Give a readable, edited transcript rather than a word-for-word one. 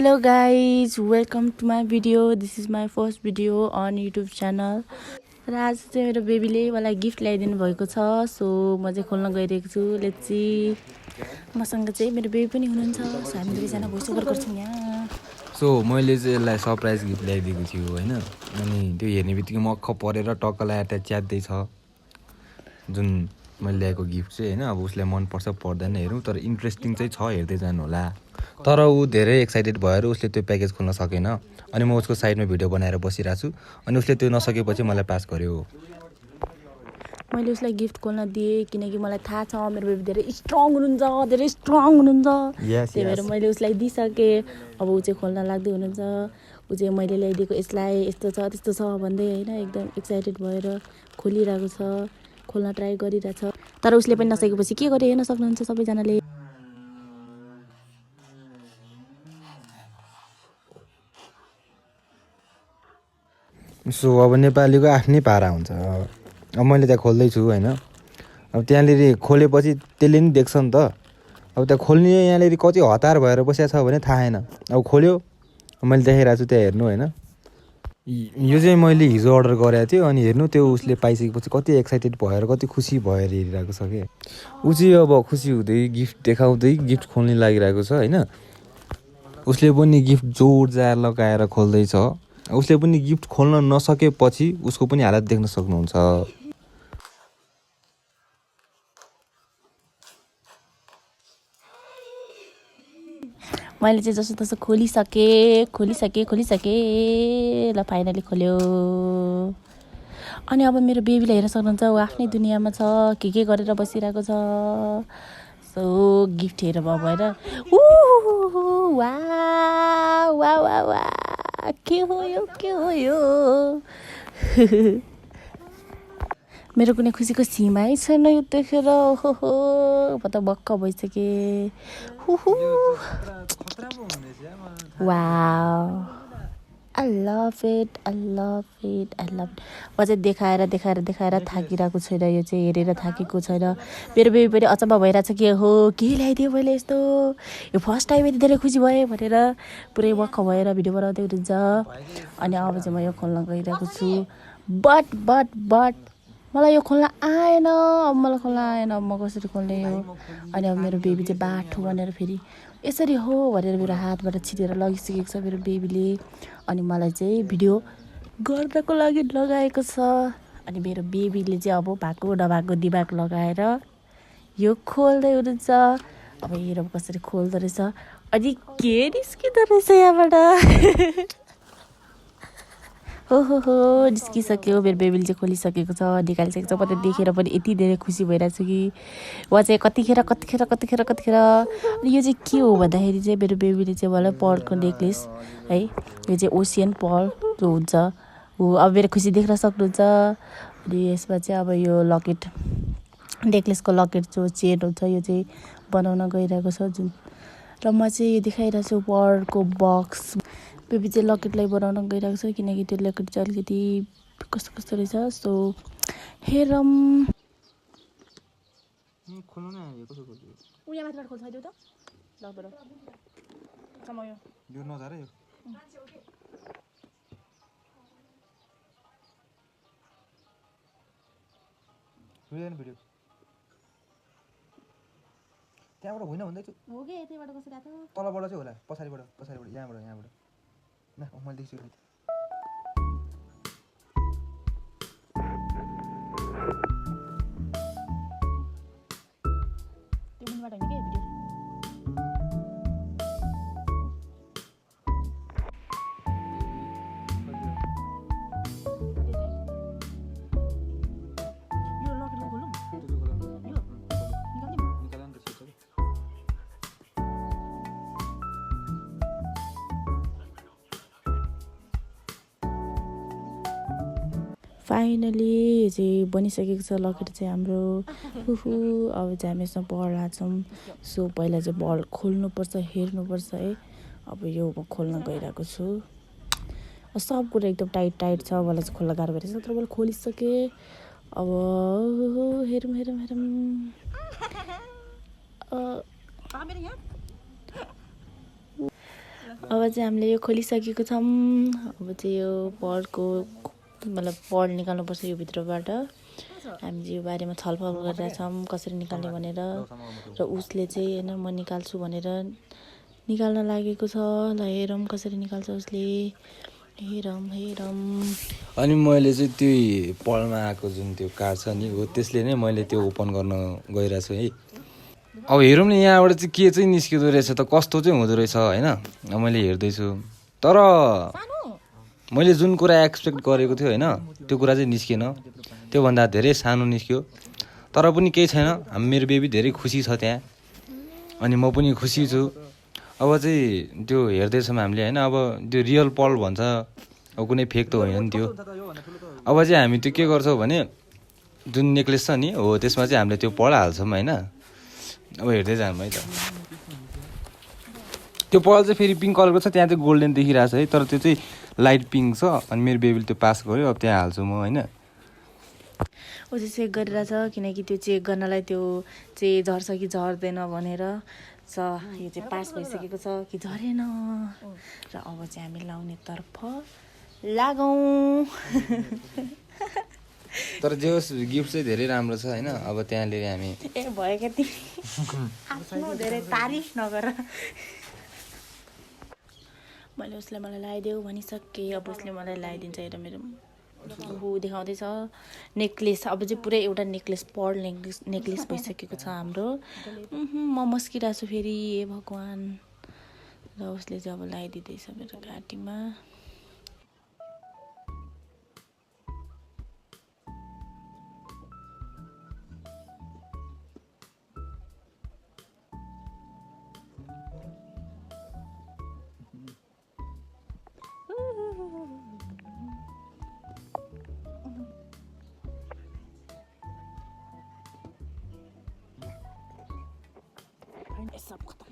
Hello guys, welcome to my video. This is my first video on YouTube channel. र आज चाहिँ मेरो बेबीले मलाई गिफ्ट ल्याइदिनु भएको छ, सो म चाहिँ खोल्न गइरहेको छु. Let's see. मसँग चाहिँ मेरो बेबी पनि हुनुहुन्छ, सो हामी दुईजना भोइस ओभर गर्छौँ यहाँ. सो मैले चाहिँ यसलाई सरप्राइज गिफ्ट ल्याइदिएको छु हैन. अनि त्यो हेर्ने बित्तिकै म अक्ख परेर टक्कलाई अट्याच च्यात्दै छ. जुन मैले ल्याएको गिफ्ट चाहिँ हैन, अब उसलाई मन पर्छ पर्दैन हेरौँ, तर इन्ट्रेस्टिङ चाहिँ छ, हेर्दै जानु होला. तर ऊ धेरै एक्साइटेड भएर उसले त्यो प्याकेज खोल्न सकेन. अनि म उसको साइडमा भिडियो बनाएर बसिरहेको छु. अनि उसले त्यो नसकेपछि मलाई पास गर्यो. मैले उसलाई गिफ्ट खोल्न दिएँ किनकि मलाई थाहा छ मेरो बेबी धेरै स्ट्रङ हुनुहुन्छ. त्यही भएर मैले उसलाई दिइसकेँ. अब ऊ चाहिँ खोल्न लाग्दै हुनुहुन्छ. ऊ चाहिँ मैले ल्याइदिएको यसलाई यस्तो छ त्यस्तो छ भन्दै हैन एकदम एक्साइटेड भएर खोलिरहेको छ, खोल्न ट्राई गरिरहेछ. तर उसले पनि नसकेपछि के गर्यो हेर्न सक्नुहुन्छ सबैजनाले. सो अब नेपालीको आफ्नै पारा हुन्छ. अब मैले त्यहाँ खोल्दैछु होइन. अब त्यहाँनिर खोलेपछि त्यसले नि देख्छ नि त. अब त्यहाँ खोल्ने यहाँनिर कति हतार भएर बसिया छ भने थाहा छैन. अब खोल्यो, मैले देखाइरहेको छु त्यहाँ हेर्नु होइन. यो चाहिँ मैले हिजो अर्डर गरेको थिएँ. अनि हेर्नु त्यो उसले पाइसकेपछि कति एक्साइटेड भएर कति खुसी भएर हेरिरहेको छ क्या. ऊ चाहिँ अब खुसी हुँदै गिफ्ट देखाउँदै गिफ्ट खोल्ने लागिरहेको छ होइन. उसले पनि गिफ्ट जोड जाएर लगाएर खोल्दैछ. उसले पनि गिफ्ट खोल्न नसकेपछि उसको पनि हालत देख्न सक्नुहुन्छ. मैले चाहिँ जस्तो तस्तो खोलिसकेँ. ल फाइनली खोल्यो. अनि अब मेरो बेबीलाई हेर्न सक्नुहुन्छ, ऊ आफ्नै दुनियाँमा छ, के गरेर बसिरहेको छ. सो गिफ्ट हेरेर भएर वा के हो यो मेरो कुनै खुसीको सीमै छैन यो देखेर. ओहो म त बक्क भइसकेँ. Wow, I love it. म चाहिँ देखाएर थाकिरहेको छैन. यो चाहिँ हेरेर थाकेको छैन. मेरो बेबी पनि अचम्म भइरहेछ कि हो के ल्याइदियो मैले यस्तो, यो फर्स्ट टाइम यति धेरै खुसी भएँ भनेर पुरै वक्क भएर भिडियो बनाउँदै हुनुहुन्छ. अनि अब चाहिँ म यो खोल्न गइरहेको छु. बट मलाई यो खोल्न आएन. अब म कसरी खोल्ने यो. अनि अब मेरो बेबी चाहिँ बाठो भनेर फेरि यसरी हो भनेर मेरो हातबाट छिटेर लगिसकेको छ मेरो बेबीले. अनि मलाई चाहिँ भिडियो गर्नको लागि लगाएको छ. अनि मेरो बेबीले चाहिँ अब भएको नभएको दिमाग लगाएर यो खोल्दै हुनुहुन्छ. अब हेरौँ कसरी खोल्दो रहेछ. अनि के निस्किँदो रहेछ यहाँबाट. हो निस्किसक्यो. मेरो बेबीले चाहिँ खोलिसकेको छ, निकालिसकेको छ. म त देखेर पनि यति धेरै खुसी भइरहेको छु कि वा चाहिँ कतिखेर. अनि यो चाहिँ के हो भन्दाखेरि चाहिँ मेरो बेबीले चाहिँ मलाई पर्लको नेक्लेस है, यो चाहिँ ओसियन पर्ल जो हुन्छ हो. अब मेरो खुसी देख्न सक्नुहुन्छ. अनि यसमा चाहिँ अब यो लकेट, नेक्लेसको लकेट जो चेन हुन्छ यो चाहिँ बनाउन गइरहेको छ जुन. र म चाहिँ यो देखाइरहेको छु पर्लको बक्स. बेबी चाहिँ लकेटलाई बनाउन गइरहेको छ किनकि त्यो लकेट चाहिँ अलिकति कस्तो रहेछ. सो हेरौँ. यहाँ माथिबाट खोल्छ त्यो त लगबाट समायो यो नझारे यो. भिडियो त्यहाँबाट होइन भन्दैछु हो कि यतैबाट कसरी आएको तलबाट चाहिँ होला. पछाडिबाट यहाँबाट न मैले देखिसकेँ. त्यो मुनिबाट होइन कि भिडियो. फाइनली यो चाहिँ बनिसकेको छ लकेट चाहिँ हाम्रो. अब चाहिँ हामी यसमा बल हाल्छौँ. सो पहिला चाहिँ बल खोल्नुपर्छ, हेर्नुपर्छ है. अब यो म खोल्न गइरहेको छु. सब कुरा एकदम टाइट छ. मलाई चाहिँ खोल्न गाह्रो भइरहेछ तर मैले खोलिसकेँ. अब हेरौँ. अब चाहिँ हामीले यो खोलिसकेको छौँ। अब चाहिँ यो पडको मतलब पड निकाल्नुपर्छ यो भित्रबाट। हामी चाहिँ यो बारेमा छलफल गरिरहेछौँ कसरी निकाल्ने भनेर। र उसले चाहिँ होइन म निकाल्छु भनेर निकाल्न लागेको छ। ल हेरौँ कसरी निकाल्छ उसले। हेरौँ। अनि मैले चाहिँ त्यो पलमा आएको जुन त्यो कार्ड छ नि हो त्यसले नै मैले त्यो ओपन गर्न गइरहेको छु है। अब हेरौँ न यहाँबाट चाहिँ के चाहिँ निस्किँदो रहेछ त, कस्तो चाहिँ हुँदो रहेछ होइन। अब मैले हेर्दैछु तर मैले जुन कुरा एक्सपेक्ट गरेको थियो होइन त्यो कुरा चाहिँ निस्किएन। त्योभन्दा धेरै सानो निस्क्यो। तर पनि केही छैन, मेरो बेबी धेरै खुसी छ त्यहाँ अनि म पनि खुसी छु। अब चाहिँ त्यो हेर्दैछौँ हामीले होइन। अब त्यो रियल पल भन्छ, अब कुनै फेक त होइन नि त्यो। अब चाहिँ हामी त्यो के गर्छौँ भने जुन नेक्लेस छ नि हो त्यसमा चाहिँ हामीले त्यो पल हाल्छौँ होइन। अब हेर्दै जाऊँ है त। त्यो पल चाहिँ फेरि पिङ्क कलरको छ, त्यहाँ चाहिँ गोल्डन देखिरहेको छ है। तर त्यो चाहिँ लाइट पिङ्क छ। अनि मेरो बेबीले त्यो पास गर्यो, अब त्यहाँ हाल्छु म होइन। ऊ चाहिँ चेक गरिरहेछ किनकि त्यो चेक गर्नलाई त्यो चाहिँ झर्छ कि झर्दैन भनेर। यो चाहिँ पास भइसकेको छ कि झरेन। र अब चाहिँ हामी लाउनेतर्फ लागौँ। तर जे होस् गिफ्ट चाहिँ धेरै राम्रो छ होइन। अब त्यहाँनिर हामी ए भयो क्या आफ्नो धेरै तारिफ नगर। मैले उसलाई मलाई लगाइदेऊ भनिसकेँ। अब उसले मलाई लगाइदिन्छ। हेर मेरो देखाउँदैछ नेक्लेस। अब चाहिँ पुरै एउटा नेक्लेस पड नेक्लेस भइसकेको छ हाम्रो। म मस्किरहेको छु फेरि। ए भगवान्। र उसले चाहिँ अब लगाइदिँदैछ मेरो घाँटीमा। सब खतम।